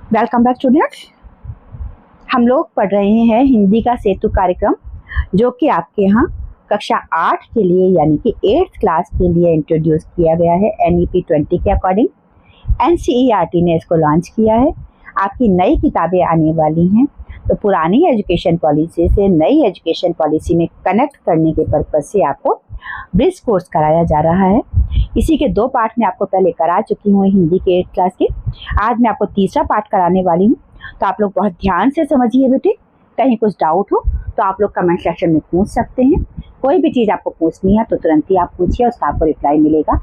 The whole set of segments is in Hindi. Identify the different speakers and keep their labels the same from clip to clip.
Speaker 1: Welcome back students. हम लोग पढ़ रहे हैं हिंदी का सेतु कार्यक्रम, जो कि आपके यहाँ कक्षा 8 के लिए यानी कि 8th क्लास के लिए इंट्रोड्यूस किया गया है। NEP 20 के अकॉर्डिंग NCERT ने इसको लॉन्च किया है। आपकी नई किताबें आने वाली हैं, तो पुरानी एजुकेशन पॉलिसी से नई एजुकेशन पॉलिसी में कनेक्ट करने के पर्पज से आपको ब्रिज कोर्स कराया जा रहा है। इसी के 2 पार्ट में आपको पहले करा चुकी हूँ हिंदी के 8th क्लास के। आज मैं आपको तीसरा पार्ट कराने वाली हूँ, तो आप लोग बहुत ध्यान से समझिए बेटे। कहीं कुछ डाउट हो तो आप लोग कमेंट सेक्शन में पूछ सकते हैं। कोई भी चीज़ आपको पूछनी है तो तुरंत ही आप पूछिए, उसका आपको रिप्लाई मिलेगा।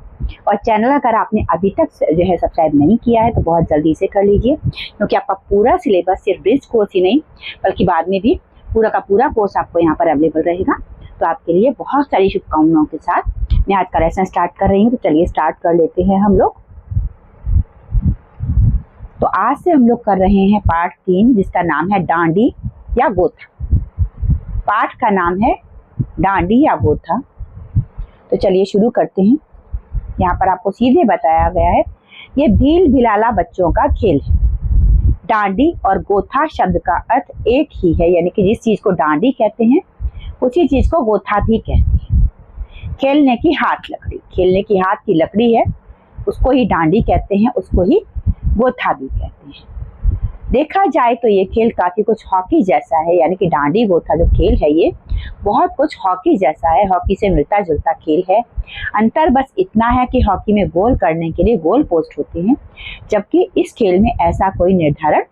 Speaker 1: और चैनल अगर आपने अभी तक जो है सब्सक्राइब नहीं किया है तो बहुत जल्दी से कर लीजिए, क्योंकि आपका पूरा सिलेबस सिर्फ ब्रिज कोर्स ही नहीं बल्कि बाद में भी पूरा का पूरा कोर्स आपको यहाँ पर अवेलेबल रहेगा। तो आपके लिए बहुत सारी शुभकामनाओं के साथ मैं आज का लेसन स्टार्ट कर रही हूँ। तो चलिए स्टार्ट कर लेते हैं हम लोग। तो आज से हम लोग कर रहे हैं पार्ट 3, जिसका नाम है डांडी या गोथा। पाठ का नाम है डांडी या गोथा। तो चलिए शुरू करते हैं। यहाँ पर आपको सीधे बताया गया है, ये भील भिलाला बच्चों का खेल है। डांडी और गोथा शब्द का अर्थ एक ही है, यानी कि जिस चीज को डांडी कहते हैं उसी चीज को गोथा भी कहते हैं। खेलने की हाथ लकड़ी, खेलने की हाथ की लकड़ी है, उसको ही डांडी कहते हैं, उसको ही गोथा भी कहते हैं। देखा जाए तो ये खेल काफी कुछ हॉकी जैसा है, यानी कि डांडी गोथा जो खेल है ये बहुत कुछ हॉकी जैसा है, हॉकी से मिलता जुलता खेल है। अंतर बस इतना है कि हॉकी में गोल करने के लिए गोल पोस्ट होते हैं, जबकि इस खेल में ऐसा कोई निर्धारण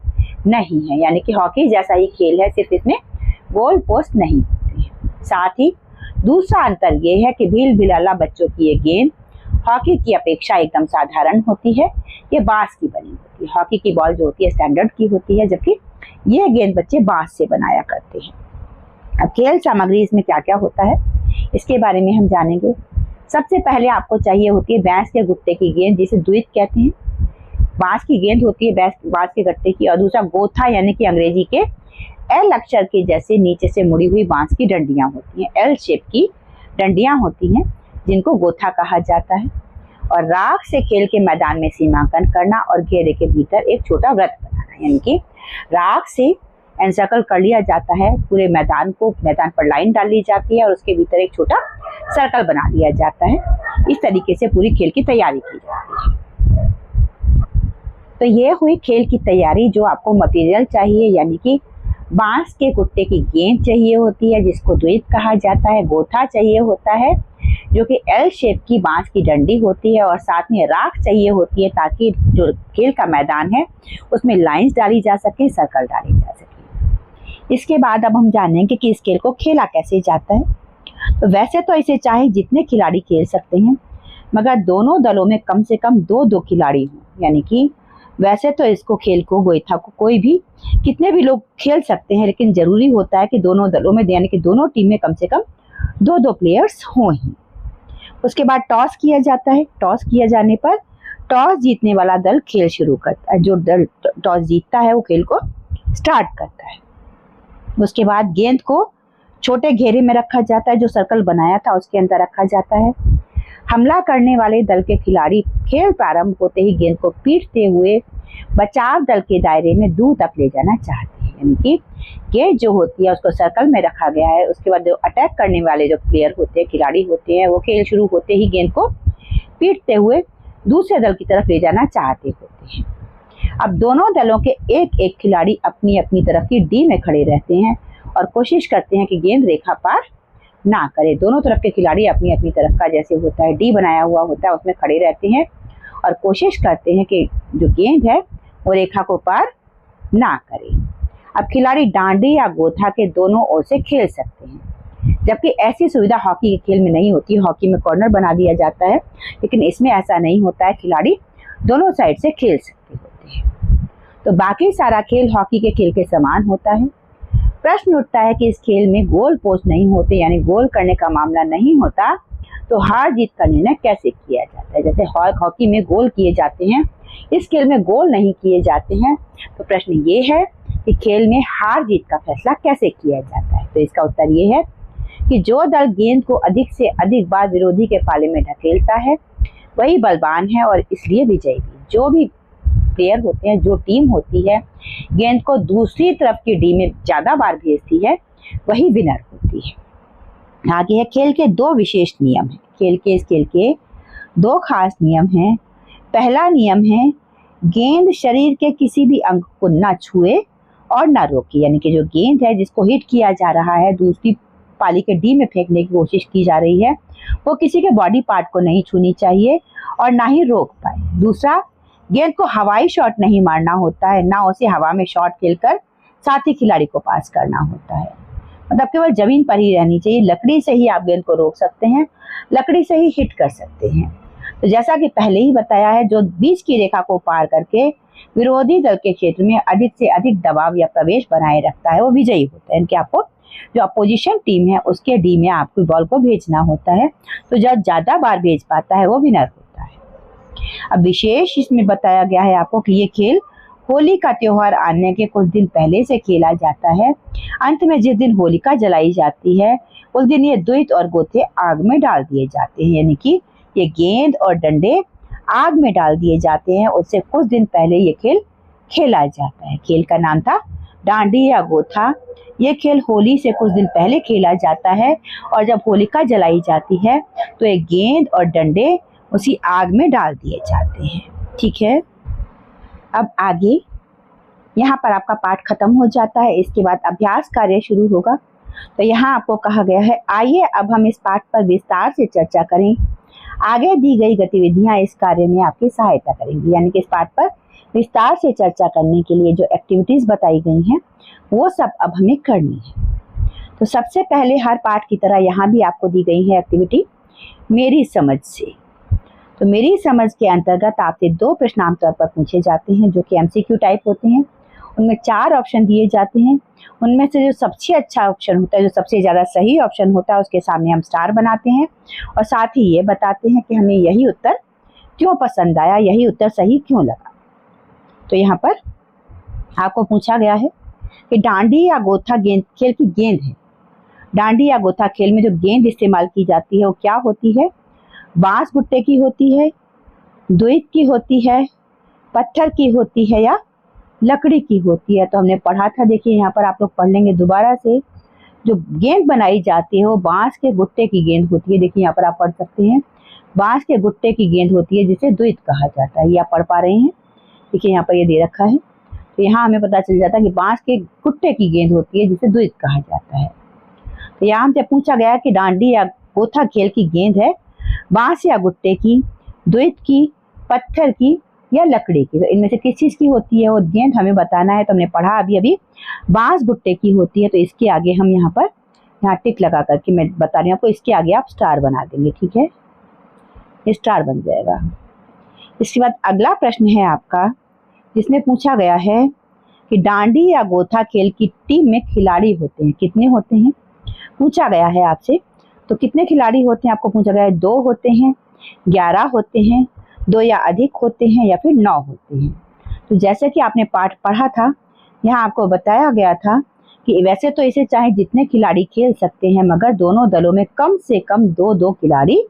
Speaker 1: नहीं है, यानी कि हॉकी जैसा ही खेल है, सिर्फ इसमें गोल पोस्ट नहीं होते हैं। साथ ही दूसरा अंतर ये है कि भील भिलाला बच्चों की ये गेंद हॉकी की अपेक्षा एकदम साधारण होती है, ये बांस की बनी होती है। हॉकी की बॉल जो होती है स्टैंडर्ड की होती है, जबकि ये गेंद बच्चे बांस से बनाया करते हैं। अब खेल सामग्री इसमें क्या क्या होता है इसके बारे में हम जानेंगे। सबसे पहले आपको चाहिए होती है बांस के गुट्टे की गेंद, जिसे द्वित कहते हैं। बांस की गेंद होती है बांस के गट्टे की, और दूसरा गोथा यानी कि अंग्रेजी के एल अक्षर के जैसे नीचे से मुड़ी हुई बांस की डंडियां होती हैं, एल शेप की डंडियां होती हैं, जिनको गोथा कहा जाता है। और राख से खेल के मैदान में सीमांकन करना और घेरे के भीतर एक छोटा वृत्त बनाना, यानी कि राख से एनसर्कल कर लिया जाता है पूरे मैदान को, मैदान पर लाइन डाल ली जाती है और उसके भीतर एक छोटा सर्कल बना लिया जाता है। इस तरीके से पूरी खेल की तैयारी की जाती है। तो ये हुई खेल की तैयारी। जो आपको मटेरियल चाहिए, यानी कि बांस के गुट्टे की गेंद चाहिए होती है, जिसको द्वित कहा जाता है। गोथा चाहिए होता है, जो कि एल शेप की बांस की डंडी होती है, और साथ में राख चाहिए होती है, ताकि जो खेल का मैदान है उसमें लाइंस डाली जा सके, सर्कल डाली जा सके। इसके बाद अब हम जानेंगे कि इस खेल को खेला कैसे जाता है। तो वैसे तो इसे चाहे जितने खिलाड़ी खेल सकते हैं, मगर दोनों दलों में कम से कम 2-2 खिलाड़ी हों, यानी कि वैसे तो इसको खेल को गोइठा को कोई भी कितने भी लोग खेल सकते हैं, लेकिन जरूरी होता है कि दोनों दलों में यानी कि दोनों टीम में कम से कम 2-2 प्लेयर्स हों ही। उसके बाद टॉस किया जाता है। टॉस किया जाने पर टॉस जीतने वाला दल खेल शुरू करता है। जो दल टॉस जीतता है वो खेल को स्टार्ट करता है। उसके बाद गेंद को छोटे घेरे में रखा जाता है, जो सर्कल बनाया था उसके अंदर रखा जाता है। हमला करने वाले दल के खिलाड़ी खेल प्रारंभ होते ही गेंद को पीटते हुए बचाव दल के दायरे में दूर तक ले जाना चाहते हैं, यानी कि गेंद जो होती है उसको सर्कल में रखा गया है। उसके बाद जो अटैक करने वाले जो प्लेयर होते हैं, खिलाड़ी होते हैं, वो खेल शुरू होते ही गेंद को पीटते हुए दूसरे दल की तरफ ले जाना चाहते होते हैं। अब दोनों दलों के एक एक खिलाड़ी अपनी अपनी तरफ की डी में खड़े रहते हैं और कोशिश करते हैं कि गेंद रेखा पार ना करे। दोनों तरफ के खिलाड़ी अपनी अपनी तरफ का जैसे होता है डी बनाया हुआ होता है उसमें खड़े रहते हैं और कोशिश करते हैं कि जो गेंद है वो रेखा को पार ना करे। अब खिलाड़ी डांडी या गोथा के दोनों ओर से खेल सकते हैं, जबकि ऐसी सुविधा हॉकी के खेल में नहीं होती। हॉकी में कॉर्नर बना दिया जाता है, लेकिन इसमें ऐसा नहीं होता है, खिलाड़ी दोनों साइड से खेल सकते होते हैं। तो बाकी सारा खेल हॉकी के खेल के समान होता है। प्रश्न उठता है कि इस खेल में गोल पोस्ट नहीं होते, यानी गोल करने का मामला नहीं होता, तो हार जीत का निर्णय कैसे किया जाता है। जैसे हॉकी में गोल किए जाते हैं, इस खेल में गोल नहीं किए जाते हैं। तो प्रश्न ये है कि खेल में हार जीत का फैसला कैसे किया जाता है। तो इसका उत्तर ये है कि जो दल गेंद को अधिक से अधिक बार विरोधी के पाले में ढकेलता है वही बलवान है और इसलिए विजयी भी। जो भी प्लेयर होते हैं, जो टीम होती है गेंद को दूसरी तरफ की डी में ज्यादा बार भेजती है, वही विनर होती है। आगे है, खेल के दो विशेष नियम हैं। इस खेल के दो खास नियम हैं। पहला नियम है, गेंद शरीर के किसी भी अंग को ना छुए और ना रोके, यानी कि जो गेंद है जिसको हिट किया जा रहा है, दूसरी पाली के डी में फेंकने की कोशिश की जा रही है, वो किसी के बॉडी पार्ट को नहीं छूनी चाहिए और ना ही रोक पाए। दूसरा, गेंद को हवाई शॉट नहीं मारना होता है, ना उसे हवा में शॉट खेलकर साथी खिलाड़ी को पास करना होता है। मतलब केवल जमीन पर ही रहनी चाहिए। लकड़ी से ही आप गेंद को रोक सकते हैं, लकड़ी से ही हिट कर सकते हैं। तो जैसा कि पहले ही बताया है, जो बीच की रेखा को पार करके विरोधी दल के क्षेत्र में अधिक से अधिक दबाव या प्रवेश बनाए रखता है, वो विजयी होता है। इनके आपको जो अपोजिशन टीम है उसके डी में आपको बॉल को भेजना होता है, तो जो ज्यादा बार भेज पाता है वो विनर होता है। अब विशेष इसमें बताया गया है आपको कि ये खेल होली का त्योहार आने के कुछ दिन पहले से खेला जाता है। अंत में जिस दिन होलिका जलाई जाती है उस दिन ये द्वैत और गोथे आग में डाल दिए जाते हैं, यानी कि ये गेंद और डंडे आग में डाल दिए जाते हैं। उससे कुछ दिन पहले ये खेल खेला जाता है। खेल का नाम था डांडी या गोथा। ये खेल होली से कुछ दिन पहले खेला जाता है और जब होलिका जलाई जाती है तो ये गेंद और डंडे उसी आग में डाल दिए जाते हैं। ठीक है, अब आगे यहाँ पर आपका पाठ खत्म हो जाता है। इसके बाद अभ्यास कार्य शुरू होगा। तो यहाँ आपको कहा गया है, आइए अब हम इस पाठ पर विस्तार से चर्चा करें। आगे दी गई गतिविधियां इस कार्य में आपकी सहायता करेंगी, यानी कि इस पाठ पर विस्तार से चर्चा करने के लिए जो एक्टिविटीज बताई गई हैं वो सब अब हमें करनी है। तो सबसे पहले हर पाठ की तरह यहाँ भी आपको दी गई है एक्टिविटी मेरी समझ से। तो मेरी समझ के अंतर्गत आपसे 2 प्रश्न आमतौर पर पूछे जाते हैं जो कि MCQ टाइप होते हैं। उनमें 4 ऑप्शन दिए जाते हैं। उनमें से जो सबसे अच्छा ऑप्शन होता है, जो सबसे ज़्यादा सही ऑप्शन होता है, उसके सामने हम स्टार बनाते हैं और साथ ही ये बताते हैं कि हमें यही उत्तर क्यों पसंद आया, यही उत्तर सही क्यों लगा। तो यहाँ पर आपको पूछा गया है कि डांडी या गोथा गेंद खेल की गेंद है। डांडी या गोथा खेल में जो गेंद इस्तेमाल की जाती है वो क्या होती है? बांस गुट्टे की होती है, द्वैत की होती है, पत्थर की होती है या लकड़ी की होती है। तो हमने पढ़ा था, देखिए यहाँ पर आप लोग पढ़ लेंगे दोबारा से। जो गेंद बनाई जाती है वो बांस के गुट्टे की गेंद होती है। देखिए यहाँ पर आप पढ़ सकते हैं, बांस के गुट्टे की गेंद होती है जिसे द्वैत कहा जाता है। ये आप पढ़ पा रहे हैं, देखिए यहाँ पर ये दे रखा है। तो यहाँ हमें पता चल जाता है कि बांस के गुट्टे की गेंद होती है जिसे द्वैत कहा जाता है। तो यहाँ हमसे पूछा गया कि डांडी या गोथा खेल की गेंद है बांस या गुट्टे की, द्वैत की, पत्थर की या लकड़ी की। तो इनमें से किस चीज की होती है वो गेंद हमें बताना है। तो हमने पढ़ा अभी बांस गुट्टे की होती है। तो इसके आगे हम यहाँ टिक लगा करके मैं बता रही हूँ आपको, इसके आगे आप स्टार बना देंगे। ठीक है, ये स्टार बन जाएगा। इसके बाद अगला प्रश्न है आपका, जिसमें पूछा गया है कि डांडी या गोथा खेल की टीम में खिलाड़ी होते हैं, कितने होते हैं पूछा गया है आपसे। तो कितने खिलाड़ी होते हैं आपको पूछा गया है। 2 होते हैं, 11 होते हैं, 2 या अधिक होते हैं या फिर 9 होते हैं। तो जैसे कि आपने पाठ पढ़ा था, यहाँ आपको बताया गया था कि वैसे तो इसे चाहे जितने खिलाड़ी खेल सकते हैं, मगर दोनों दलों में कम से कम 2-2 खिलाड़ी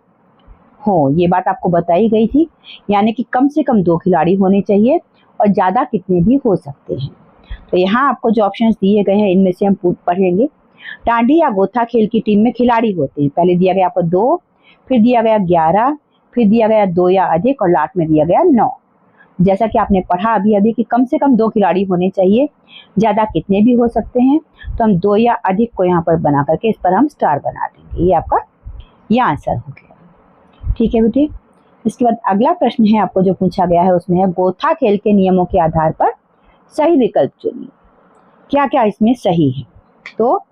Speaker 1: हो, ये बात आपको बताई गई थी। यानी कि कम से कम 2 खिलाड़ी होने चाहिए और ज़्यादा कितने भी हो सकते हैं। तो यहाँ आपको जो ऑप्शंस दिए गए हैं इनमें से हम पढ़ेंगे। डांडी या गोथा खेल की टीम में खिलाड़ी होते हैं। पहले दिया गया आपको 2, फिर दिया गया 11, फिर दिया गया 2 या अधिक और लास्ट में दिया गया 9। जैसा कि आपने पढ़ा अभी कि कम से कम 2 खिलाड़ी होने चाहिए, ज़्यादा कितने भी हो सकते हैं। तो हम 2 या अधिक को यहाँ पर बना करके इस पर हम स्टार बना देंगे। ये आपका ये आंसर हो गया। ठीक है बेटे। इसके बाद अगला प्रश्न है आपको जो पूछा गया है, उसमें है गोथा खेल के नियमों के आधार पर सही विकल्प चुनिए। क्या क्या इसमें सही है? तो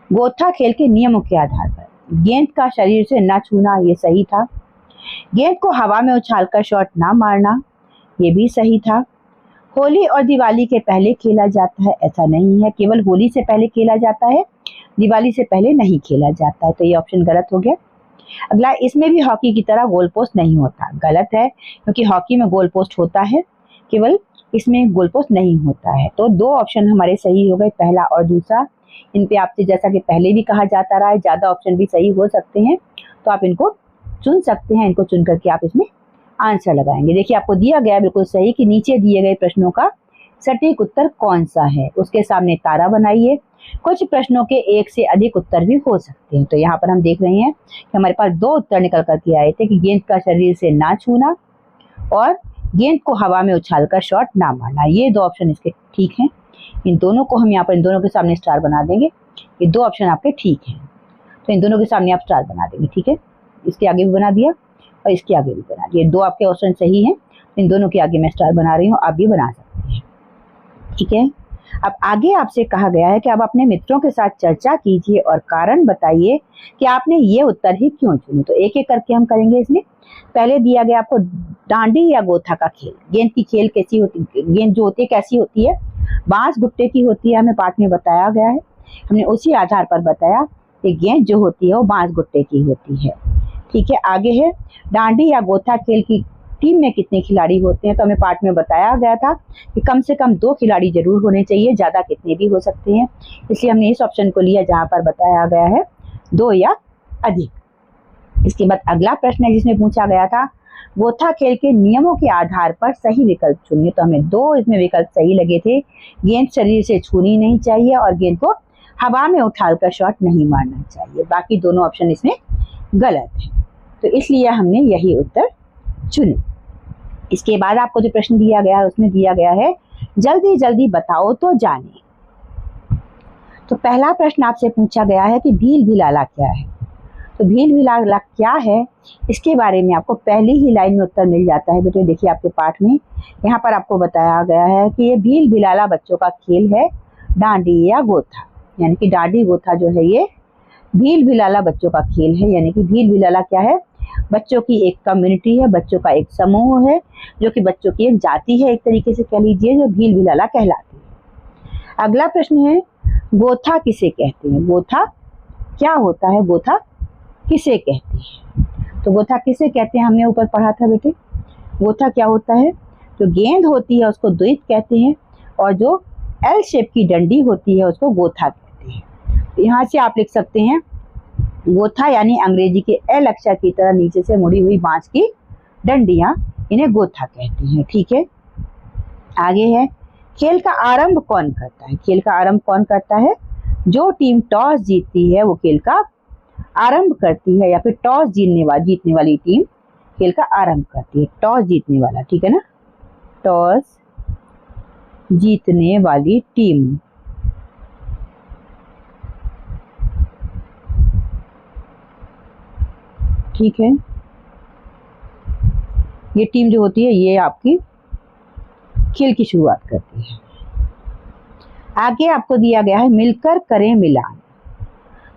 Speaker 1: गोथा खेल के नियमों के आधार पर गेंद का शरीर से न छूना, ये सही था। गेंद को हवा में उछालकर शॉट ना मारना, ये भी सही था। होली और दिवाली के पहले खेला जाता है, ऐसा नहीं है। केवल होली से पहले खेला जाता है, दिवाली से पहले नहीं खेला जाता है। तो ये ऑप्शन गलत हो गया। अगला, इसमें भी हॉकी की तरह गोल पोस्ट नहीं होता, गलत है, क्योंकि हॉकी में गोल पोस्ट होता है, केवल इसमें गोल पोस्ट नहीं होता है। तो 2 ऑप्शन हमारे सही हो गए, पहला और दूसरा। इन पे आपसे जैसा कि पहले भी कहा जाता रहा है, ज़्यादा ऑप्शन भी सही हो सकते हैं, तो आप इनको चुन सकते हैं। इनको चुन करके आप इसमें आंसर लगाएंगे। देखिए आपको दिया गया बिल्कुल सही कि नीचे दिए गए प्रश्नों का सटीक उत्तर कौन सा है। उसके सामने तारा बनाइए। कुछ प्रश्नों के एक से अधिक उत्तर भी हो सकते हैं। तो यहाँ पर हम देख रहे हैं कि हमारे पास 2 उत्तर निकल करके आए थे कि गेंद का शरीर से ना छूना और गेंद को हवा में उछालकर शॉट ना मारना। ये 2 ऑप्शन इसके ठीक हैं। इन दोनों को हम यहाँ पर इन दोनों के सामने स्टार बना देंगे। ये 2 ऑप्शन आपके ठीक हैं, तो इन दोनों के सामने आप स्टार बना देंगे। ठीक है, इसके आगे भी बना दिया और इसके आगे भी बना दिया। 2 आपके ऑप्शन सही हैं, इन दोनों के आगे मैं स्टार बना रही हूँ, आप भी बना सकते हैं। ठीक है, अब आगे आपसे कहा गया है कि आप अपने मित्रों के साथ चर्चा कीजिए और कारण बताइए कि आपने ये उत्तर ही क्यों चुने। तो एक एक करके हम करेंगे इसमें। पहले दिया गया आपको डांडी या गोथा का खेल। गेंद की खेल कैसी होती, गेंद जो होती है कैसी होती है, बांस गुट्टे की होती है, हमें पाठ में बताया गया है। हमने उसी आधार पर बताया कि गेंद जो होती है वो बांस गुट्टे की होती है। ठीक है, आगे है डांडी या गोथा खेल की टीम में कितने खिलाड़ी होते हैं। तो हमें पाठ में बताया गया था कि कम से कम 2 खिलाड़ी जरूर होने चाहिए, ज़्यादा कितने भी हो सकते हैं। इसलिए हमने इस ऑप्शन को लिया जहाँ पर बताया गया है 2 या अधिक। इसके बाद अगला प्रश्न है जिसमें पूछा गया था गोथा खेल के नियमों के आधार पर सही विकल्प चुनिए। तो हमें 2 इसमें विकल्प सही लगे थे। गेंद शरीर से छूनी नहीं चाहिए और गेंद को हवा में उछालकर शॉट नहीं मारना चाहिए। बाकी दोनों ऑप्शन इसमें गलत है, तो इसलिए हमने यही उत्तर चुने। इसके बाद आपको जो प्रश्न दिया गया है उसमें दिया गया है जल्दी जल्दी बताओ तो जाने। तो पहला प्रश्न आपसे पूछा गया है कि भील भिलाला क्या है। तो भील भिलाला क्या है इसके बारे में आपको पहली ही लाइन में उत्तर मिल जाता है। बेटे देखिए आपके पाठ में यहाँ पर आपको बताया गया है कि ये भील भिलाला बच्चों का खेल है डांडी या गोथा, यानी कि डांडी गोथा जो है ये भील भिलाला बच्चों का खेल है। यानी कि भील भिलाला क्या है, बच्चों की एक कम्युनिटी है, बच्चों का एक समूह है, जो कि बच्चों की एक जाति है, एक तरीके से कह लीजिए, जो भील भिलाला कहलाती है। अगला प्रश्न है गोथा किसे कहते हैं। गोथा क्या होता है, गोथा किसे कहते हैं। तो गोथा किसे कहते हैं हमने ऊपर पढ़ा था बेटे। गोथा क्या होता है, जो गेंद होती है उसको द्वैत कहते हैं और जो एल शेप की डंडी होती है उसको गोथा कहते हैं। तो यहाँ से आप लिख सकते हैं गोथा यानी अंग्रेजी के एल अक्षर की तरह नीचे से मुड़ी हुई बांस की डंडियां, इन्हें गोथा कहते हैं। ठीक है, आगे है खेल का आरंभ कौन करता है। खेल का आरंभ कौन करता है, जो टीम टॉस जीतती है वो खेल का आरंभ करती है, या फिर टॉस जीतने वाली टीम खेल का आरंभ करती है। टॉस जीतने वाला, ठीक है ना, टॉस जीतने वाली टीम। ठीक है, ये टीम जो होती है ये आपकी खेल की शुरुआत करती है। आगे आपको दिया गया है मिलकर करें मिलान।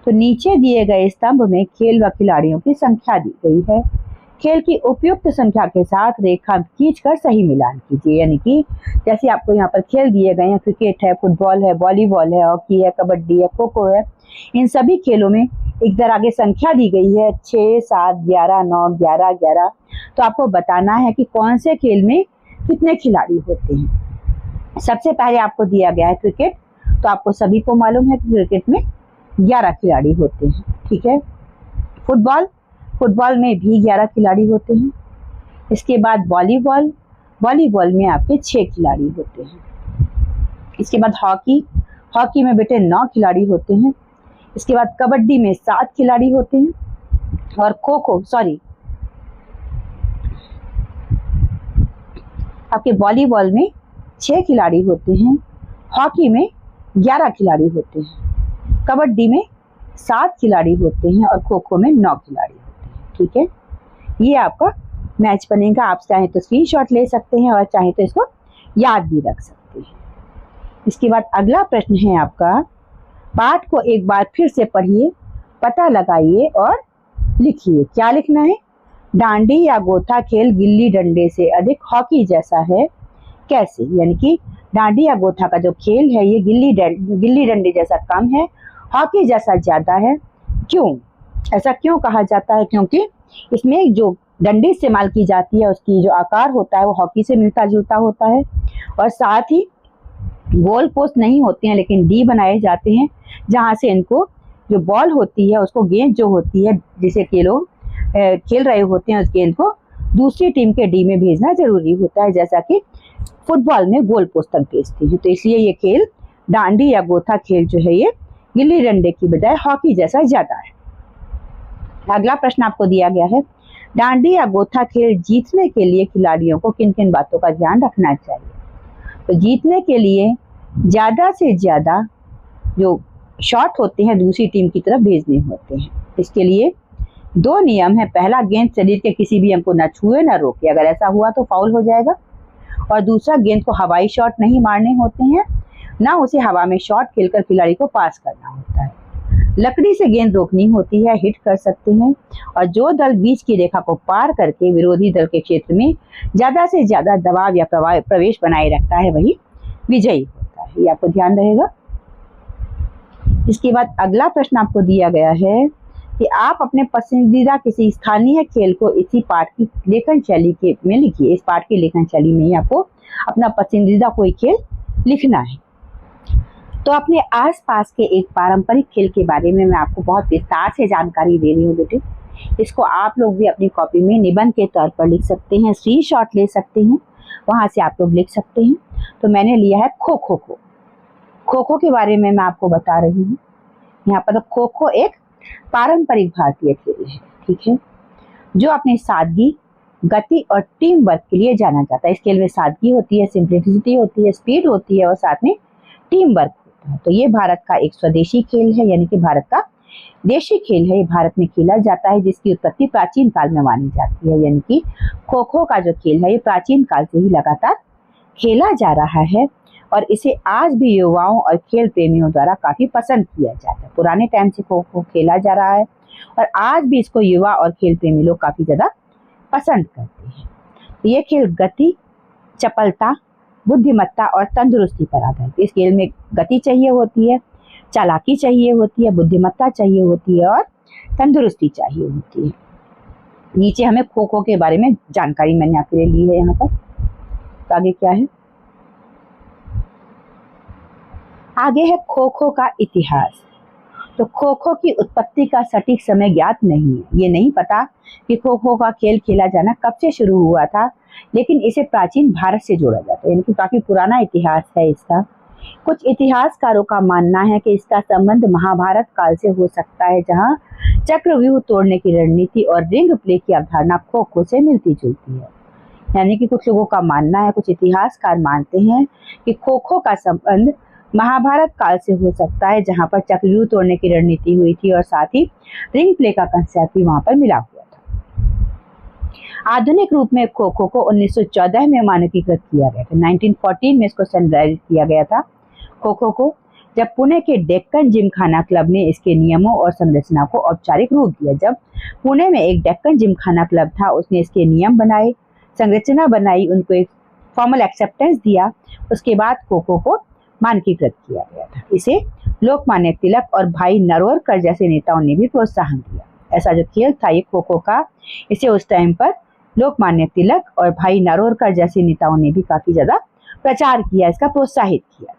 Speaker 1: तो नीचे दिए गए स्तंभ में खेल व खिलाड़ियों की संख्या दी गई है। खेल की उपयुक्त संख्या के साथ रेखा खींचकर सही मिलान कीजिए। यानी कि जैसे आपको यहाँ पर खेल दिए गए हैं, क्रिकेट है, फुटबॉल है, वॉलीबॉल है, हॉकी है, कबड्डी है, खो खो है, इन सभी खेलों में इधर आगे संख्या दी गई है 6, 7, 11, 9, 11, 11। तो आपको बताना है कि कौन से खेल में कितने खिलाड़ी होते हैं। सबसे पहले आपको दिया गया है क्रिकेट। तो आपको सभी को मालूम है कि क्रिकेट में 11 खिलाड़ी होते हैं। ठीक है, फुटबॉल में भी 11 खिलाड़ी होते हैं। इसके बाद वॉलीबॉल में आपके 6 खिलाड़ी होते हैं। इसके बाद हॉकी में बेटे 9 खिलाड़ी होते हैं। इसके बाद कबड्डी में 7 खिलाड़ी होते हैं और आपके वॉलीबॉल में 6 खिलाड़ी होते हैं, हॉकी में 11 खिलाड़ी होते हैं, कबड्डी में 7 खिलाड़ी होते हैं और खो खो में 9 खिलाड़ी होते हैं। ठीक है, ये आपका मैच बनेगा। आप चाहें तो स्क्रीनशॉट ले सकते हैं और चाहें तो इसको याद भी रख सकते हैं। इसके बाद अगला प्रश्न है आपका, पाठ को एक बार फिर से पढ़िए, पता लगाइए और लिखिए। क्या लिखना है, डांडी या गोथा खेल गिल्ली डंडे से अधिक हॉकी जैसा है, कैसे। यानी कि डांडी या गोथा का जो खेल है ये गिल्ली डंडे जैसा कम है, हॉकी जैसा ज्यादा है। क्यों, ऐसा क्यों कहा जाता है, क्योंकि इसमें जो डंडी इस्तेमाल की जाती है उसकी जो आकार होता है वो हॉकी से मिलता जुलता होता है, और साथ ही गोल पोस्ट नहीं होते हैं लेकिन डी बनाए जाते हैं, जहां से इनको जो बॉल होती है उसको, गेंद जो होती है जिसे के लोग खेल रहे होते हैं, उस गेंद को दूसरी टीम के डी में भेजना जरूरी होता है, जैसा कि फुटबॉल में गोल पोस्ट तक भेजती है। तो इसलिए ये खेल डांडी या गोथा खेल जो है ये गिल्ली डंडे की बजाय हॉकी जैसा ज्यादा है। अगला प्रश्न आपको दिया गया है, डांडी या गोथा खेल जीतने के लिए खिलाड़ियों को किन किन बातों का ध्यान रखना चाहिए? तो जीतने के लिए ज्यादा से ज्यादा जो शॉट होते हैं दूसरी टीम की तरफ भेजने होते हैं। इसके लिए 2 नियम है। पहला, गेंद शरीर के किसी भी अंग को न छुए न रोके, अगर ऐसा हुआ तो फाउल हो जाएगा। और दूसरा, गेंद को हवाई शॉट नहीं मारने होते हैं, ना उसे हवा में शॉट खेलकर खिलाड़ी को पास करना होता है। लकड़ी से गेंद रोकनी होती है, हिट कर सकते हैं। और जो दल बीच की रेखा को पार करके विरोधी दल के क्षेत्र में ज्यादा से ज्यादा दबाव या प्रवेश बनाए रखता है वही विजयी होता है। ये आपको ध्यान रहेगा। इसके बाद अगला प्रश्न आपको दिया गया है कि आप अपने पसंदीदा किसी स्थानीय खेल को इसी पाठ की लेखन शैली में लिखिए। इस पाठ की लेखन शैली में ही आपको अपना पसंदीदा कोई खेल लिखना है। तो अपने आसपास के एक पारंपरिक खेल के बारे में मैं आपको बहुत विस्तार से जानकारी दे रही हूँ बेटे। इसको आप लोग भी अपनी कॉपी में निबंध के तौर पर लिख सकते हैं, स्क्रीनशॉट ले सकते हैं, वहां से आप लोग लिख सकते हैं। तो मैंने लिया है खो खो को। खो खो के बारे में मैं आपको बता रही हूँ। यहाँ पर खो खो एक पारंपरिक भारतीय खेल है, ठीक है, जो अपनी सादगी, गति और टीम वर्क के लिए जाना जाता है। इस खेल में सादगी होती है, सिंप्लिसिटी होती है, स्पीड होती है और साथ में टीम वर्क होता है। तो ये भारत का एक स्वदेशी खेल है, यानी कि भारत का देशी खेल है। ये भारत में खेला जाता है, जिसकी उत्पत्ति प्राचीन काल में मानी जाती है। यानी कि खो खो का जो खेल है ये प्राचीन काल से ही लगातार खेला जा रहा है और इसे आज भी युवाओं और खेल प्रेमियों द्वारा काफी पसंद किया जाता है। पुराने टाइम से खो खो खेला जा रहा है और आज भी इसको युवा और खेल प्रेमी लोग काफी ज्यादा पसंद करते हैं। तो ये खेल गति, चपलता, बुद्धिमत्ता और तंदुरुस्ती पर आधारित है। इस खेल में गति चाहिए होती है, चालाकी चाहिए होती है, बुद्धिमत्ता चाहिए होती है और तंदुरुस्ती चाहिए होती है। नीचे हमें खो खो के बारे में जानकारी मैंने आपके लिए ली है यहाँ पर। तो आगे क्या है? आगे है खो खो का इतिहास। तो खो खो की उत्पत्ति का सटीक समय ज्ञात नहीं है। ये नहीं पता कि खो खो का खेल खेला जाना कब से शुरू हुआ था, लेकिन इसे प्राचीन भारत से जोड़ा जाता है, यानी कि काफी पुराना इतिहास है इसका। कुछ इतिहासकारों का मानना है कि इसका संबंध महाभारत काल से हो सकता है, जहां चक्रव्यूह तोड़ने की रणनीति और रिंग प्ले की अवधारणा खो खो से मिलती जुलती है। यानी कि कुछ लोगों का मानना है, कुछ इतिहासकार मानते हैं कि खो खो का संबंध महाभारत काल से हो सकता है, जहां पर चक्रव्यूह तोड़ने की रणनीति हुई थी और साथ ही रिंग प्ले का कंसेप्ट भी वहां पर मिला हुआ था। आधुनिक रूप में खो खो को 1914 में मानकीकृत किया गया था। 1914 में इसको स्टैंडर्डाइज किया गया था खो खो को, जब पुणे के डेक्कन जिमखाना क्लब ने इसके नियमों और संरचना को औपचारिक रूप दिया। जब पुणे में एक डेक्कन जिमखाना क्लब था, उसने इसके नियम बनाए, संरचना बनाई, उनको एक फॉर्मल एक्सेप्टेंस दिया, उसके बाद खो खो को मानकीकृत किया गया था। इसे लोकमान्य तिलक और भाई नरवरकर जैसे नेताओं ने भी प्रोत्साहन दिया। ऐसा जो खेल था ये खो खो का, इसे उस टाइम पर लोकमान्य तिलक और भाई नरवरकर जैसे नेताओं ने भी काफी ज्यादा प्रचार किया, इसका प्रोत्साहित किया।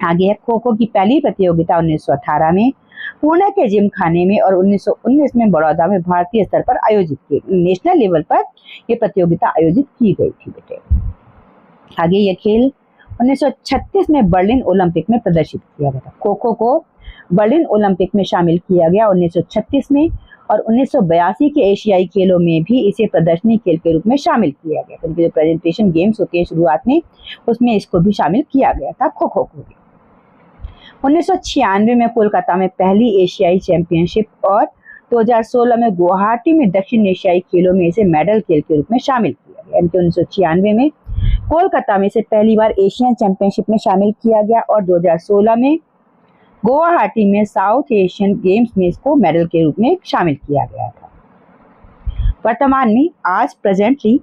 Speaker 1: आगे है खो खो की पहली प्रतियोगिता 1918 में पुणे के जिमखाने में और 1919 में बड़ौदा में भारतीय स्तर पर आयोजित की, नेशनल लेवल पर यह प्रतियोगिता आयोजित की गई थी बेटे। आगे यह खेल 1936 में बर्लिन ओलंपिक में प्रदर्शित किया गया था। खो खो को बर्लिन ओलंपिक में शामिल किया गया 1936 में और 1982 के एशियाई खेलों में भी इसे प्रदर्शनी खेल के रूप में शामिल किया गया। क्योंकि जो प्रेजेंटेशन गेम्स होती है शुरुआत में, उसमें इसको भी शामिल किया गया था खो खो को भी। 1996 में कोलकाता में पहली एशियाई चैंपियनशिप और 2016 में गुवाहाटी में दक्षिण एशियाई खेलों में इसे मेडल खेल के रूप में शामिल किया गया। यानी कि 1996 में कोलकाता में से पहली बार एशियन चैंपियनशिप में शामिल किया गया और 2016 में गुवाहाटी में साउथ एशियन गेम्स में इसको मेडल के रूप में शामिल किया गया था। वर्तमान में आज प्रेजेंटली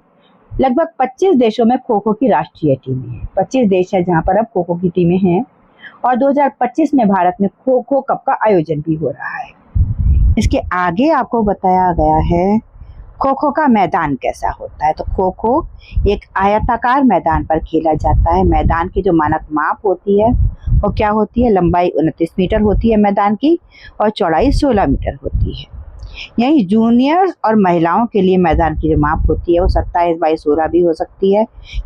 Speaker 1: लगभग 25 देशों में खो खो की राष्ट्रीय टीमें हैं। 25 देश है जहां पर अब खो खो की टीमें हैं और 2025 में भारत में खो खो कप का आयोजन भी हो रहा है। इसके आगे आपको बताया गया है खो खो का मैदान कैसा होता है। तो खो खो एक आयताकार मैदान पर खेला जाता है। मैदान की जो मानक माप होती है वो क्या होती है? लंबाई 29 मीटर होती है मैदान की और चौड़ाई 16 मीटर होती है। यही जूनियर्स और महिलाओं के लिए मैदान की जो माप होती है वो 27x16 भी हो सकती है,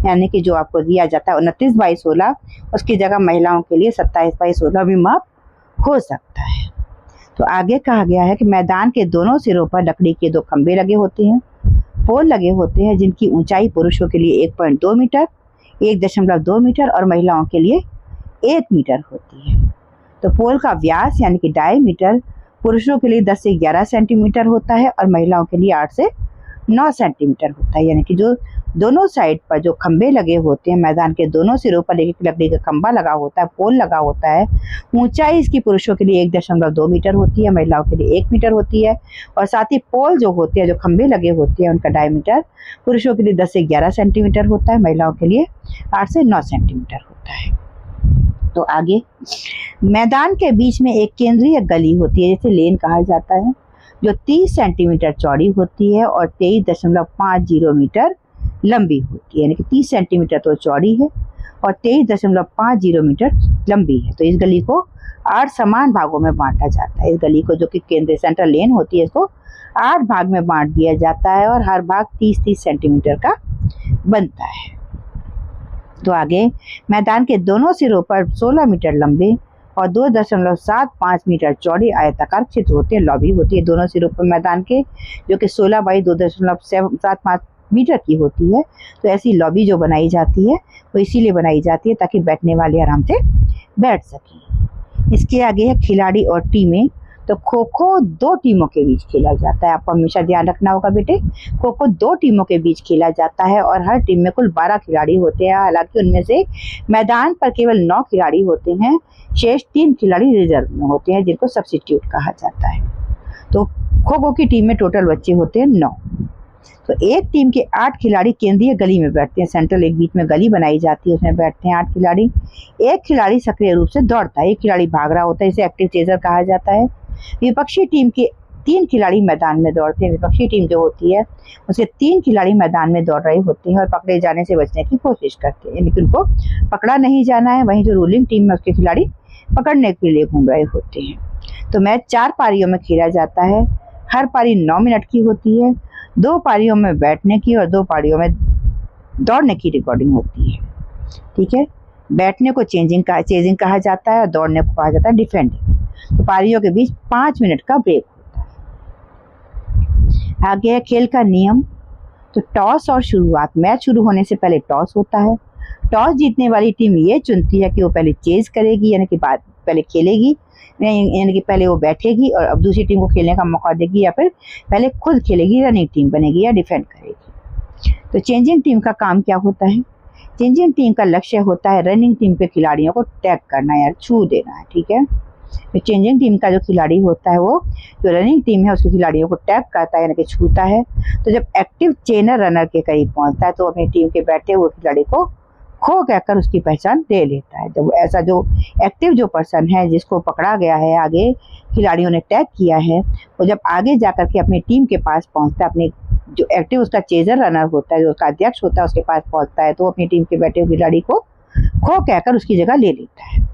Speaker 1: यानी कि जो आपको दिया जाता है 29x16, उसकी जगह महिलाओं के लिए 27x16 भी माप हो सकता है। तो आगे कहा गया है कि मैदान के दोनों सिरों पर लकड़ी के 2 खंभे लगे होते हैं, पोल लगे होते हैं जिनकी ऊंचाई पुरुषों के लिए 1.2 मीटर, 1.2 मीटर और महिलाओं के लिए 1 मीटर होती है। तो पोल का व्यास यानी कि डायमीटर पुरुषों के लिए 10 से 11 सेंटीमीटर होता है और महिलाओं के लिए 8 से 9 सेंटीमीटर होता है। यानी कि जो दोनों साइड पर जो खंभे लगे होते हैं, मैदान के दोनों सिरों पर एक लकड़ी का खंभा लगा होता है, पोल लगा होता है, ऊंचाई इसकी पुरुषों के लिए 1.2 मीटर होती है, महिलाओं के लिए 1 मीटर होती है। और साथ ही पोल जो होते हैं, जो खंभे लगे होते हैं, उनका डायमीटर पुरुषों के लिए 10 से 11 सेंटीमीटर होता है, महिलाओं के लिए 8 से 9 सेंटीमीटर होता है। तो आगे मैदान के बीच में एक केंद्रीय गली होती है, जिसे लेन कहा जाता है, जो 30 सेंटीमीटर चौड़ी होती है और 23.50 मीटर लंबी होती है। यानी कि 30 सेंटीमीटर तो चौड़ी है और 23.50 मीटर लंबी है। तो इस गली को 8 समान भागों में बांटा जाता है। इस गली को, जो कि केंद्रीय सेंट्रल लेन होती है, इसको 8 भाग में बांट दिया जाता है और हर भाग 30-30 सेंटीमीटर का बनता है। तो आगे मैदान के दोनों सिरों पर 16 मीटर लंबे और 2.75 मीटर चौड़ी आयताकार क्षेत्र होते हैं, लॉबी होती है दोनों सिरों पर मैदान के, जो कि 16 बाई 2.75 मीटर की होती है। तो ऐसी लॉबी जो बनाई जाती है वो इसीलिए बनाई जाती है ताकि बैठने वाले आराम से बैठ सकें। इसके आगे है खिलाड़ी और टीमें। तो खो खो 2 टीमों के बीच खेला जाता है। आपको हमेशा ध्यान रखना होगा बेटे, खो खो 2 टीमों के बीच खेला जाता है और हर टीम में कुल 12 खिलाड़ी होते हैं। हालांकि उनमें से मैदान पर केवल 9 खिलाड़ी होते हैं, शेष 3 खिलाड़ी रिजर्व में होते हैं, जिनको सब्स्टिट्यूट कहा जाता है। तो खो खो की टीम में टोटल बच्चे होते हैं 9। तो एक टीम के 8 खिलाड़ी केंद्रीय गली में बैठते हैं, सेंट्रल एक बीच में गली बनाई जाती है, उसमें बैठते हैं 8 खिलाड़ी। एक खिलाड़ी सक्रिय रूप से दौड़ता है, एक खिलाड़ी भाग रहा होता है, इसे एक्टिव चेजर कहा जाता है। विपक्षी टीम के 3 खिलाड़ी मैदान में दौड़ते हैं। विपक्षी टीम जो होती है उसके 3 खिलाड़ी मैदान में दौड़ रहे होते हैं और पकड़े जाने से बचने की कोशिश करते हैं, लेकिन उनको पकड़ा नहीं जाना है। वहीं जो रूलिंग टीम में उसके खिलाड़ी पकड़ने के लिए घूम रहे होते हैं। तो मैच 4 पारियों में खेला जाता है। हर पारी 9 मिनट की होती है। 2 पारियों में बैठने की और 2 पारियों में दौड़ने की रिकॉर्डिंग होती है। ठीक है, बैठने को चेजिंग कहा जाता है और दौड़ने को कहा जाता है डिफेंडिंग। तो पारियों के बीच 5 मिनट का ब्रेक होता है। आगे है खेल का नियम। तो टॉस और शुरुआत, मैच शुरू होने से पहले टॉस होता है। टॉस जीतने वाली टीम ये चुनती है कि वो पहले चेज करेगी, यानी कि पहले खेलेगी, यानी कि पहले वो बैठेगी और अब दूसरी टीम को खेलने का मौका देगी, या फिर पहले खुद खेलेगी, रनिंग टीम बनेगी या डिफेंड करेगी। तो चेंजिंग टीम का काम क्या होता है? चेंजिंग टीम का लक्ष्य होता है रनिंग टीम के खिलाड़ियों को टैग करना या छू देना है। ठीक है, तो चेंजिंग टीम का जो खिलाड़ी होता है वो जो रनिंग टीम है उसके खिलाड़ियों को टैग करता है, यानी कि छूता है। तो जब एक्टिव चेनर रनर के करीब पहुंचता है तो अपनी टीम के बैठे हुए खिलाड़ी को खो कहकर उसकी पहचान दे लेता है। जब ऐसा जो एक्टिव जो पर्सन है जिसको पकड़ा गया है, आगे खिलाड़ियों ने टैग किया है, वो जब आगे जाकर के अपनी टीम के पास पहुंचता है, अपने जो एक्टिव उसका चेजर रनर होता है, जो उसका अध्यक्ष होता है, उसके पास पहुंचता है, तो अपनी टीम के बैठे हुए खिलाड़ी को खो कहकर उसकी जगह ले लेता है।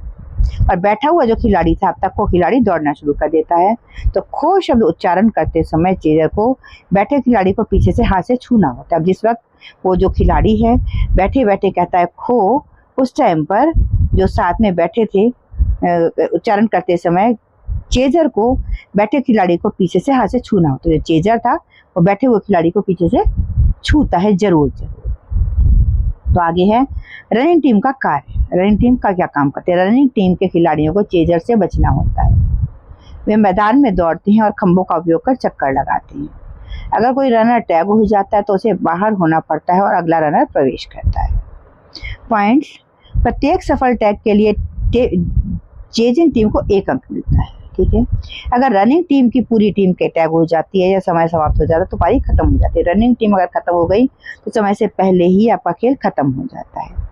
Speaker 1: और बैठा हुआ जो खिलाड़ी था अब तक वो खिलाड़ी दौड़ना शुरू कर देता है। तो खो शब्द उच्चारण करते समय चेजर को बैठे खिलाड़ी को पीछे से हाथ से छूना होता है। अब जिस वक्त वो जो खिलाड़ी है बैठे बैठे कहता है खो, उस टाइम पर जो साथ में बैठे थे उच्चारण करते समय चेजर को बैठे खिलाड़ी को पीछे से हाथ से छूना होता है। जो चेजर था वो बैठे हुए खिलाड़ी को पीछे से छूता है जरूर। तो आगे है रनिंग टीम का कार्य। रनिंग टीम का क्या काम करते हैं? रनिंग टीम के खिलाड़ियों को चेजर से बचना होता है। वे मैदान में दौड़ते हैं और खंभों का उपयोग कर चक्कर लगाते हैं। अगर कोई रनर टैग हो जाता है तो उसे बाहर होना पड़ता है और अगला रनर प्रवेश करता है। पॉइंट्स, प्रत्येक सफल टैग के लिए चेजिंग टीम को 1 अंक मिलता है। ठीक है, अगर रनिंग टीम की पूरी टीम के टैग हो जाती है या समय समाप्त हो जाता है तो पारी खत्म हो जाती है। रनिंग टीम अगर खत्म हो गई तो समय से पहले ही आपका खेल खत्म हो जाता है।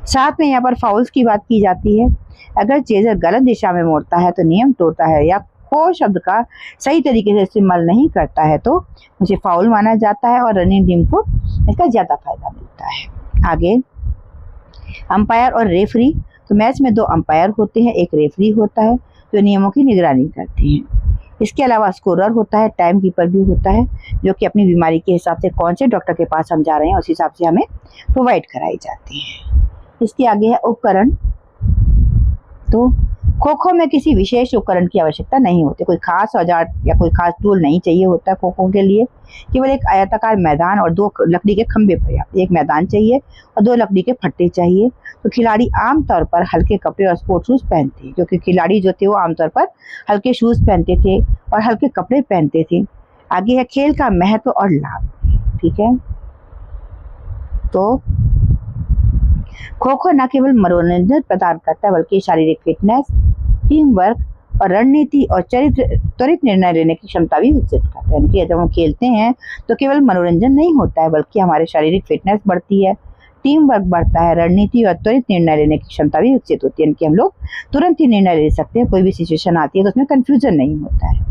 Speaker 1: साथ में यहाँ पर फाउल्स की बात की जाती है। अगर चेजर गलत दिशा में मोड़ता है तो नियम तोड़ता है या खो शब्द का सही तरीके से इस्तेमाल नहीं करता है तो उसे फाउल माना जाता है और रनिंग टीम को इसका ज़्यादा फायदा मिलता है। आगे अंपायर और रेफरी। तो मैच में 2 अंपायर होते हैं, एक रेफरी होता है जो नियमों की निगरानी करते हैं। इसके अलावा स्कोरर होता है, टाइम कीपर भी होता है, जो कि अपनी बीमारी के हिसाब से कौन से डॉक्टर के पास हम जा रहे हैं उस हिसाब से हमें प्रोवाइड कराई जाती है। इसके आगे है उपकरण। तो खो खो में किसी विशेष उपकरण की आवश्यकता नहीं होती, कोई खास औजार या कोई खास टूल नहीं चाहिए होता खो खो के लिए। केवल एक आयताकार मैदान और 2 लकड़ी के खंभे पर्याप्त, एक मैदान चाहिए और 2 लकड़ी के फट्टे चाहिए। तो खिलाड़ी आमतौर पर हल्के कपड़े और स्पोर्ट्स शूज पहनते हैं, क्योंकि खिलाड़ी जो थे वो आमतौर पर हल्के शूज पहनते थे और हल्के कपड़े पहनते थे। आगे है खेल का महत्व और लाभ। ठीक है, तो खो खो न केवल मनोरंजन प्रदान करता है बल्कि शारीरिक फिटनेस, टीम वर्क और रणनीति और त्वरित निर्णय लेने की क्षमता भी विकसित करता है। यानी कि जब हम खेलते हैं तो केवल मनोरंजन नहीं होता है बल्कि हमारे शारीरिक फिटनेस बढ़ती है, टीम वर्क बढ़ता है, रणनीति और त्वरित निर्णय लेने की क्षमता भी विकसित होती है। यानी कि हम लोग तुरंत ही निर्णय ले सकते हैं, कोई भी सिचुएशन आती है तो उसमें कंफ्यूजन नहीं होता है।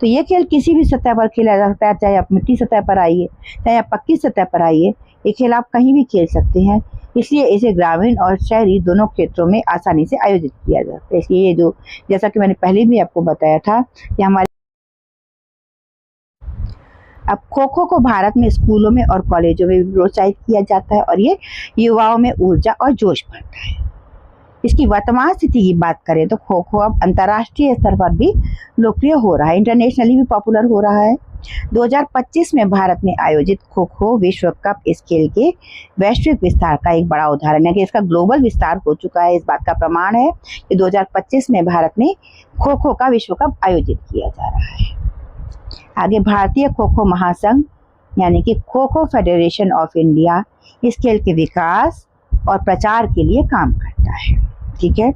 Speaker 1: तो ये खेल किसी भी सतह पर खेला जा सकता है, चाहे आप मिट्टी सतह पर आइए, चाहे आप पक्की सतह पर आइए, ये खेल आप कहीं भी खेल सकते हैं। इसलिए इसे ग्रामीण और शहरी दोनों क्षेत्रों में आसानी से आयोजित किया जा सकता है। इसलिए ये जो, जैसा कि मैंने पहले भी आपको बताया था कि हमारे अब खो खो को भारत में स्कूलों में और कॉलेजों में भी प्रोत्साहित किया जाता है और ये युवाओं में ऊर्जा और जोश भरता है। इसकी वर्तमान स्थिति की बात करें तो खो खो अब अंतर्राष्ट्रीय स्तर पर भी लोकप्रिय हो रहा है, इंटरनेशनली भी पॉपुलर हो रहा है। 2025 में भारत में आयोजित खो खो विश्व कप इस खेल के वैश्विक विस्तार का एक बड़ा उदाहरण है कि इसका ग्लोबल विस्तार हो चुका है। इस बात का प्रमाण है कि 2025 में भारत में खो खो का विश्व कप आयोजित किया जा रहा है। आगे भारतीय खो खो महासंघ यानी कि kho kho federation of India इस खेल के विकास और प्रचार के लिए काम करता है। ठीक है,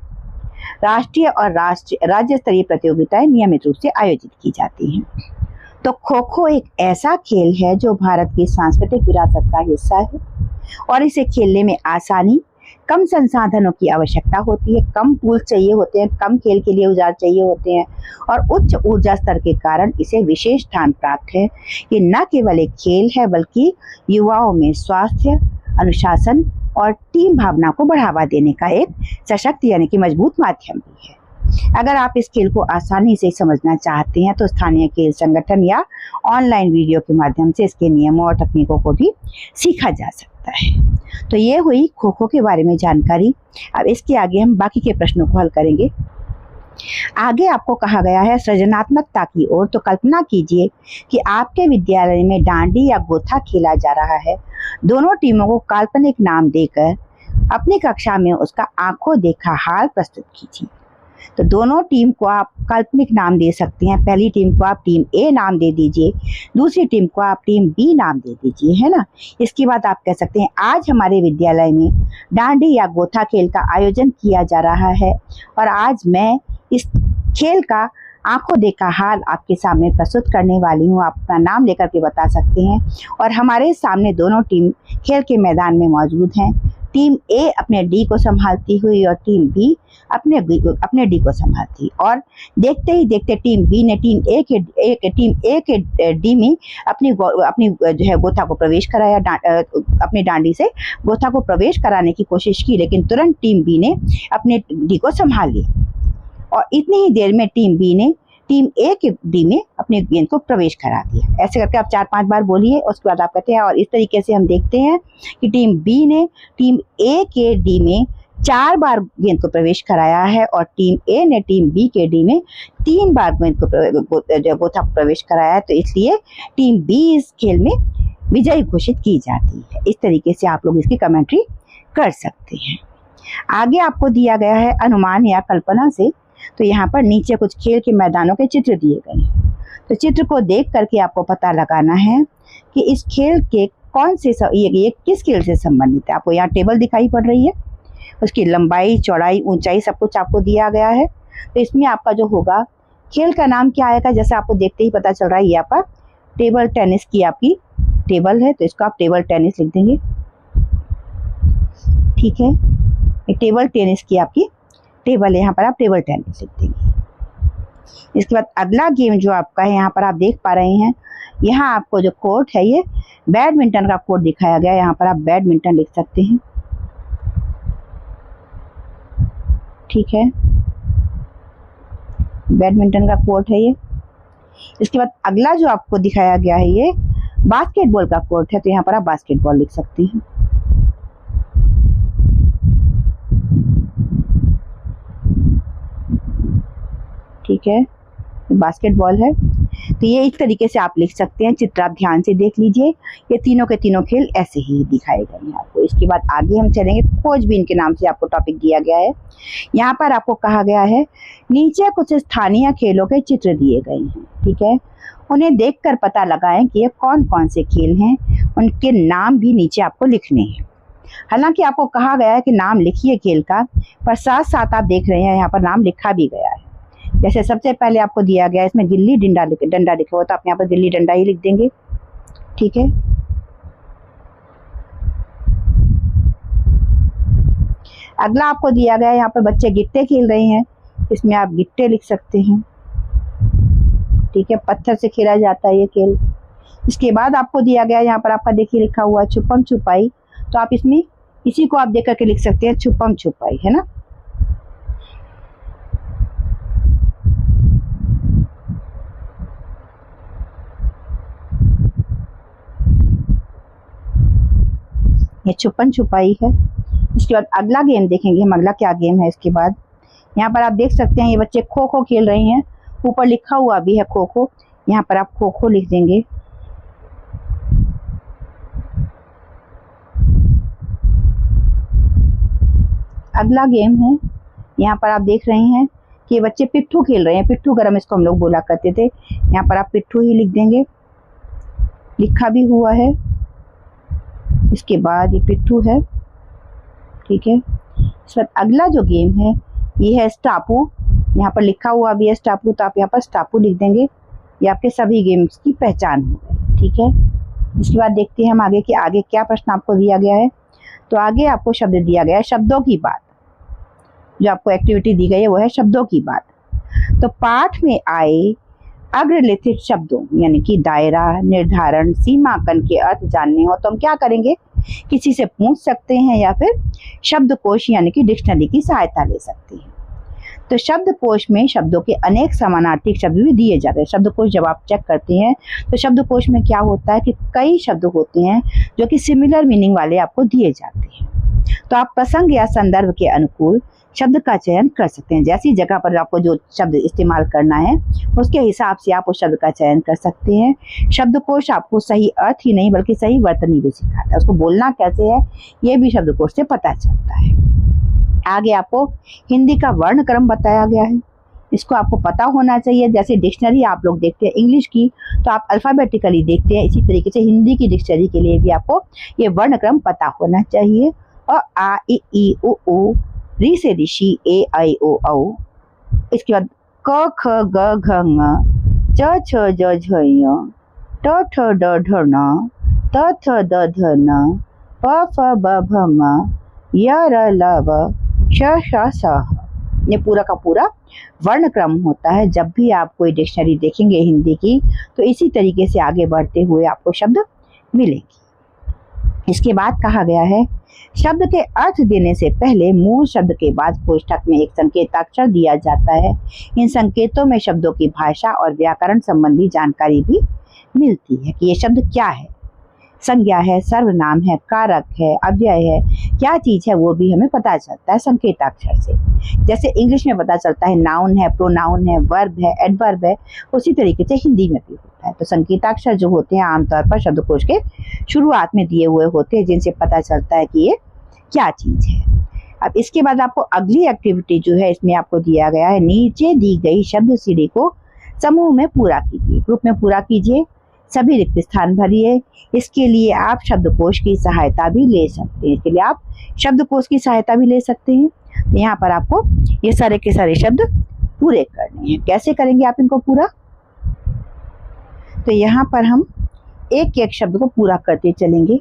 Speaker 1: राष्ट्रीय और राज्य स्तरीय प्रतियोगिताएं नियमित रूप से आयोजित की जाती हैं। तो खो खो एक ऐसा खेल है जो भारत की सांस्कृतिक विरासत का हिस्सा है और इसे खेलने में आसानी, कम संसाधनों की आवश्यकता होती है, कम टूल्स चाहिए होते हैं, कम खेल के लिए औजार चाहिए होते हैं और उच्च ऊर्जा स्तर के कारण इसे विशेष स्थान प्राप्त है। ये न केवल एक खेल है बल्कि युवाओं में स्वास्थ्य, अनुशासन और टीम भावना को बढ़ावा देने का एक सशक्त यानी कि मजबूत माध्यम भी है। अगर आप इस खेल को आसानी से समझना चाहते हैं तो स्थानीय खेल संगठन या ऑनलाइन वीडियो के माध्यम से इसके नियमों और तकनीकों को भी सीखा जा सकता है। तो ये हुई खो खो के बारे में जानकारी। अब इसके आगे हम बाकी के प्रश्नों को हल करेंगे। आगे आपको कहा गया है सृजनात्मकता की ओर। तो कल्पना कीजिए कि आपके विद्यालय में डांडी या गोथा खेला जा रहा है। दोनों टीमों को काल्पनिक नाम देकर अपनी कक्षा में उसका आंखों देखा हाल प्रस्तुत कीजिए। तो दोनों टीम को आप काल्पनिक नाम दे सकते हैं। पहली टीम को आप टीम ए नाम दे दीजिए, दूसरी टीम को आप टीम बी नाम दे दीजिए, है ना। इसके बाद आप कह सकते हैं आज हमारे विद्यालय में डांडी या गोथा खेल का आयोजन किया जा रहा है और आज मैं इस खेल का आंखों देखा हाल आपके सामने प्रस्तुत करने वाली हूँ। आप अपना नाम लेकर के बता सकते हैं और हमारे सामने दोनों टीम खेल के मैदान में मौजूद हैं। टीम ए अपने डी को संभालती हुई और टीम बी अपने डी को संभालती, और देखते ही देखते टीम बी ने टीम ए के डी में अपनी जो है गोथा को प्रवेश कराया। अपनी डांडी से गोथा को प्रवेश कराने की कोशिश की, लेकिन तुरंत टीम बी ने अपने डी को संभाल लिया और इतनी ही देर में टीम बी ने टीम ए के डी में अपने गेंद को प्रवेश करा दिया। ऐसे करके आप 4-5 बार बोलिए, उसके बाद आप कहते हैं। और इस तरीके से हम देखते हैं कि टीम बी ने टीम ए के डी में 4 बार गेंद को प्रवेश कराया है और टीम ए ने टीम बी के डी में 3 बार गेंद को गोथा को प्रवेश कराया है। तो इसलिए टीम बी इस खेल में विजयी घोषित की जाती है। इस तरीके से आप लोग इसकी कमेंट्री कर सकते हैं। आगे आपको दिया गया है अनुमान या कल्पना से। तो यहाँ पर नीचे कुछ खेल के मैदानों के चित्र दिए गए हैं। तो चित्र को देख करके आपको पता लगाना है कि इस खेल के कौन से ये किस खेल से संबंधित है। आपको यहाँ टेबल दिखाई पड़ रही है, उसकी लंबाई, चौड़ाई, ऊंचाई सब कुछ आपको दिया गया है। तो इसमें आपका जो होगा खेल का नाम क्या आएगा, जैसे आपको देखते ही पता चल रहा है ये आपका टेबल टेनिस की आपकी टेबल है, तो इसको आप टेबल टेनिस लिख देंगे। ठीक है, ये टेबल टेनिस की आपकी टेबल है, यहाँ पर आप टेबल टेनिस लिख देंगे। इसके बाद अगला गेम जो आपका है, यहाँ पर आप देख पा रहे हैं, यहाँ आपको जो कोर्ट है ये बैडमिंटन का कोर्ट दिखाया गया है। यहाँ पर आप बैडमिंटन लिख सकते हैं। ठीक है, बैडमिंटन का कोर्ट है ये। इसके बाद अगला जो आपको दिखाया गया है ये बास्केटबॉल का कोर्ट है, तो यहाँ पर आप बास्केटबॉल लिख सकते हैं। ठीक है, बास्केटबॉल है, तो ये इस तरीके से आप लिख सकते हैं। चित्र आप ध्यान से देख लीजिए, ये तीनों के तीनों खेल ऐसे ही दिखाए गए हैं आपको। इसके बाद आगे हम चलेंगे, खोजबीन के नाम से आपको टॉपिक दिया गया है। यहाँ पर आपको कहा गया है नीचे कुछ स्थानीय खेलों के चित्र दिए गए हैं, ठीक है, उन्हें देखकर पता लगाएं कि ये कौन कौन से खेल हैं, उनके नाम भी नीचे आपको लिखने हैं। हालांकि आपको कहा गया है कि नाम लिखिए खेल का, पर साथ साथ आप देख रहे हैं यहाँ पर नाम लिखा भी गया है। जैसे सबसे पहले आपको दिया गया है, इसमें गिल्ली डंडा लिखा हुआ, तो आप यहाँ पर गिल्ली डंडा ही लिख देंगे। ठीक है, अगला आपको दिया गया है, यहाँ पर बच्चे गिट्टे खेल रहे हैं, इसमें आप गिट्टे लिख सकते हैं। ठीक है, पत्थर से खेला जाता है ये खेल। इसके बाद आपको दिया गया है, यहाँ पर आपका देखिए लिखा हुआ है छुपम छुपाई, तो आप इसमें इसी को आप देख करके लिख सकते हैं, छुपम छुपाई, है ना। ये छुपन छुपाई है। इसके बाद अगला गेम देखेंगे हम, अगला क्या गेम है। इसके बाद यहाँ पर आप देख सकते हैं ये बच्चे खो खो खेल रहे हैं, ऊपर लिखा हुआ भी है खो खो, यहाँ पर आप खो खो लिख देंगे। अगला गेम है, यहाँ पर आप देख रहे हैं कि ये बच्चे पिट्ठू खेल रहे हैं, पिट्ठू गरम इसको हम लोग बोला करते थे, यहाँ पर आप पिट्ठू ही लिख देंगे, लिखा भी हुआ है। इसके बाद ये पिट्ठू है। ठीक है, इस पर अगला जो गेम है ये है स्टापू, यहाँ पर लिखा हुआ भी है स्टापू, तो आप यहाँ पर स्टापू लिख देंगे। ये आपके सभी गेम्स की पहचान हो गई। ठीक है, इसके बाद देखते हैं हम आगे कि आगे क्या प्रश्न आपको दिया गया है। तो आगे आपको शब्द दिया गया है शब्दों की बात, जो आपको एक्टिविटी दी गई है वो है शब्दों की बात। तो पाठ में आए अग्रलिखित शब्दों यानी कि दायरा, निर्धारण, सीमांकन के अर्थ जानने हो तो हम क्या करेंगे, किसी से पूछ सकते हैं या फिर शब्दकोश यानी कि डिक्शनरी की सहायता ले सकते हैं। तो शब्दकोश में शब्दों के अनेक समानार्थी शब्द भी दिए जाते हैं। शब्दकोश जब आप चेक करते हैं तो शब्दकोश में क्या होता है कि कई शब्द होते हैं जो कि सिमिलर मीनिंग वाले आपको दिए जाते हैं। तो आप प्रसंग या संदर्भ के अनुकूल शब्द का चयन कर सकते हैं। जैसी जगह पर आपको जो शब्द इस्तेमाल करना है उसके हिसाब से आप उस शब्द का चयन कर सकते हैं। शब्दकोश आपको सही अर्थ ही नहीं बल्कि सही वर्तनी भी सिखाता है, उसको बोलना कैसे है ये भी शब्दकोश से पता चलता है। आगे आपको हिंदी का वर्ण क्रम बताया गया है, इसको आपको पता होना चाहिए। जैसे डिक्शनरी आप लोग देखते हैं इंग्लिश की तो आप अल्फ़ाबेटिकली देखते हैं, इसी तरीके से हिंदी की डिक्शनरी के लिए भी आपको ये वर्ण क्रम पता होना चाहिए। और आ इ ई उ ऊ, री से ऋषि, ए आई ओ औ। इसके बाद क ख ग घ ङ, च छ ज झ ञ, ट ठ ड ढ ण, त थ द ध न, प फ ब भ म, य र ल व, श श स ह। ये पूरा का पूरा वर्ण क्रम होता है। जब भी आप कोई डिक्शनरी देखेंगे हिंदी की तो इसी तरीके से आगे बढ़ते हुए आपको शब्द मिलेंगे। इसके बाद कहा गया है शब्द के अर्थ देने से पहले मूल शब्द के बाद कोष्ठक में एक संकेताक्षर दिया जाता है। इन संकेतों में शब्दों की भाषा और व्याकरण संबंधी जानकारी भी मिलती है कि ये शब्द क्या है, संज्ञा है, सर्वनाम है, कारक है, अव्यय है, क्या चीज है वो भी हमें पता चलता है संकेताक्षर से। जैसे इंग्लिश में पता चलता है नाउन है, प्रोनाउन है, वर्ब है, एडवर्ब है, उसी तरीके से हिंदी में भी होता है। तो संकेताक्षर जो होते हैं आमतौर पर शब्दकोश के शुरुआत में दिए हुए होते हैं, जिनसे पता चलता है कि ये क्या चीज है। अब इसके बाद आपको अगली एक्टिविटी जो है इसमें आपको दिया गया है नीचे दी गई शब्द सीढ़ी को समूह में पूरा कीजिए, ग्रुप में पूरा कीजिए, सभी रिक्त स्थान भरिए। इसके लिए आप शब्दकोश की सहायता भी ले सकते हैं, इसके लिए आप शब्दकोश की सहायता भी ले सकते हैं। तो यहाँ पर आपको ये सारे के सारे शब्द पूरे करने हैं। कैसे करेंगे आप इनको पूरा, तो यहाँ पर हम एक एक शब्द को पूरा करते चलेंगे।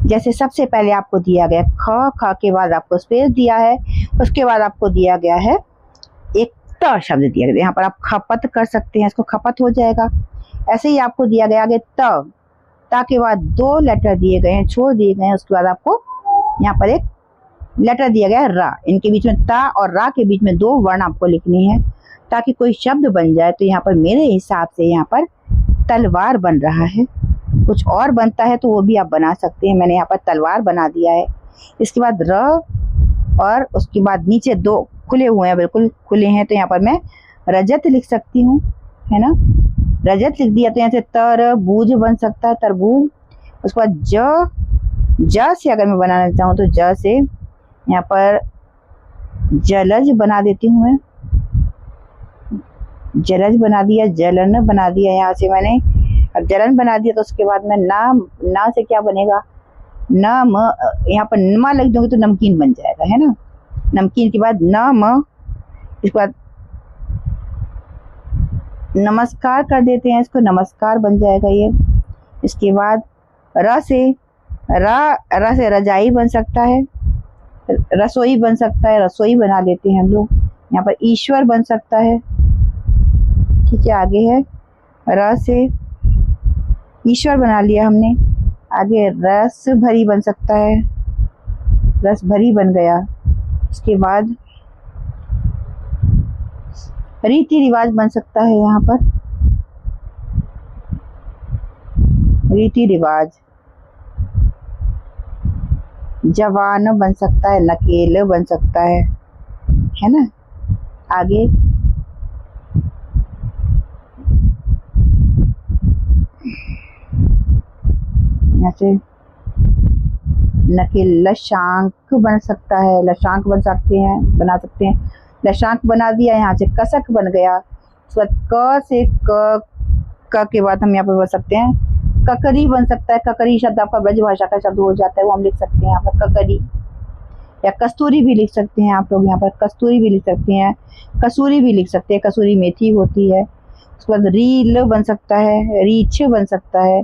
Speaker 1: जैसे सबसे पहले आपको दिया गया ख के बाद आपको स्पेस दिया है, उसके बाद आपको दिया गया है एक त शब्द दिया गया, यहाँ पर आप खपत कर सकते हैं, इसको खपत हो जाएगा। ऐसे ही आपको दिया गया आगे ता के बाद दो लेटर दिए गए हैं, छोड़ दिए गए हैं, उसके बाद आपको यहाँ पर एक लेटर दिया गया है रा, इनके बीच में ता और रा के बीच में दो वर्ण आपको लिखने हैं। ताकि कोई शब्द बन जाए। तो यहाँ पर मेरे हिसाब से यहाँ पर तलवार बन रहा है। कुछ और बनता है तो वो भी आप बना सकते हैं। मैंने यहाँ पर तलवार बना दिया है। इसके बाद र और उसके बाद नीचे 2 खुले हुए हैं, बिल्कुल खुले हैं, तो यहाँ पर मैं रजत लिख सकती हूँ, है ना। रजत लिख दिया तो यहाँ से तरबूज बन सकता है, तरबूज। उसके बाद ज से अगर मैं बनाना चाहूँ तो ज से यहाँ पर जलज बना देती हूँ मैं। जलज बना दिया, जलन बना दिया यहाँ से मैंने। अब जलन बना दिया तो उसके बाद में ना से क्या बनेगा, नम। यहाँ पर नमा लिख दूंगी तो नमकीन बन जाएगा, है ना। नमकीन के बाद नम। इसके बाद नमस्कार कर देते हैं इसको, नमस्कार बन जाएगा ये। इसके बाद र से रजाई बन सकता है, रसोई बन सकता है, रसोई बना देते हैं हम लोग। यहाँ पर ईश्वर बन सकता है। ठीक है, आगे है र से ईश्वर बना लिया हमने। आगे रस भरी बन सकता है, रस भरी बन गया। इसके बाद रीति रिवाज बन सकता है, यहाँ पर रीति रिवाज। जवान बन सकता है, नकेल बन सकता है ना। आगे यहाँ से नकेल लशांक बन सकता है, लशांक बन सकते हैं, बना सकते हैं। लशांक बना दिया, यहाँ से कसक बन गया। उसके बाद क से क के बाद हम यहाँ पर बन सकते हैं ककरी बन सकता है। ककरी शब्द आपका ब्रज भाषा का शब्द हो जाता है, वो हम लिख सकते हैं यहाँ पर ककरी। या कस्तूरी भी लिख सकते हैं आप लोग, यहाँ पर कस्तूरी भी लिख सकते हैं, कसूरी भी लिख सकते हैं, कसूरी मेथी होती है। उसके बाद रील बन सकता है, रीछ बन सकता है।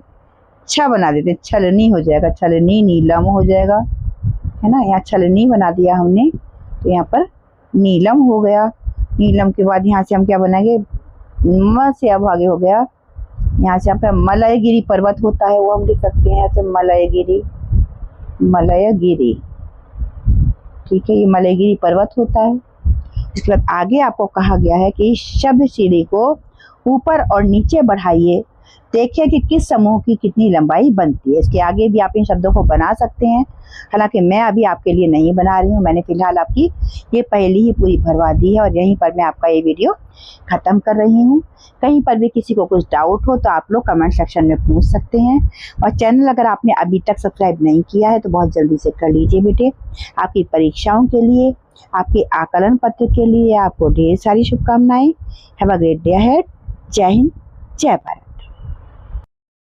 Speaker 1: छ बना देते, छलनी हो जाएगा, छलनी, नीलम हो जाएगा, है ना। यहाँ छलनी बना दिया हमने तो यहाँ पर नीलम हो गया। नीलम के बाद यहाँ से हम क्या बनाएंगे, म से अब आगे हो गया। यहाँ से आपका मलयगिरी पर्वत होता है, वो हम लिख सकते हैं यहाँ से मलयगिरी, मलयगिरी। ठीक है, ये मलयगिरी पर्वत होता है। इसके बाद आगे आपको कहा गया है कि शब्द सीढ़ी को ऊपर और नीचे बढ़ाइए, देखिए कि किस समूह की कितनी लंबाई बनती है। इसके आगे भी आप इन शब्दों को बना सकते हैं, हालांकि मैं अभी आपके लिए नहीं बना रही हूँ। मैंने फिलहाल आपकी ये पहली ही पूरी भरवा दी है और यहीं पर मैं आपका ये वीडियो ख़त्म कर रही हूँ। कहीं पर भी किसी को कुछ डाउट हो तो आप लोग कमेंट सेक्शन में पूछ सकते हैं। और चैनल अगर आपने अभी तक सब्सक्राइब नहीं किया है तो बहुत जल्दी से कर लीजिए बेटे। आपकी परीक्षाओं के लिए, आपके आकलन पत्र के लिए आपको ढेर सारी शुभकामनाएं। Have a great day ahead. जय हिंद, जय भारत।